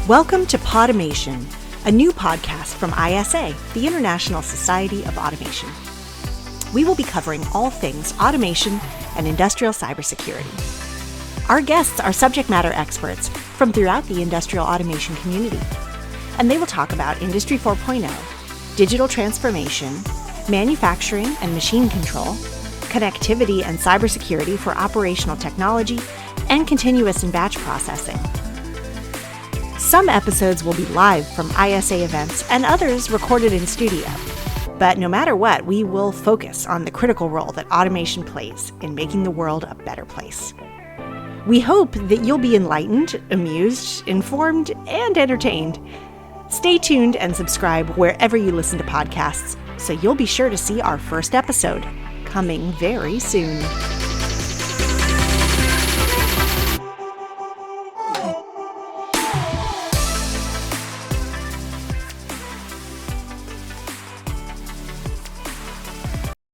Welcome to Podomation, a new podcast from ISA, the International Society of Automation. We will be covering all things automation and industrial cybersecurity. Our guests are subject matter experts from throughout the industrial automation community, and they will talk about Industry 4.0, digital transformation, manufacturing and machine control, connectivity and cybersecurity for operational technology, and continuous and batch processing. Some episodes will be live from ISA events and others recorded in studio. But no matter what, we will focus on the critical role that automation plays in making the world a better place. We hope that you'll be enlightened, amused, informed, and entertained. Stay tuned and subscribe wherever you listen to podcasts, so you'll be sure to see our first episode coming very soon.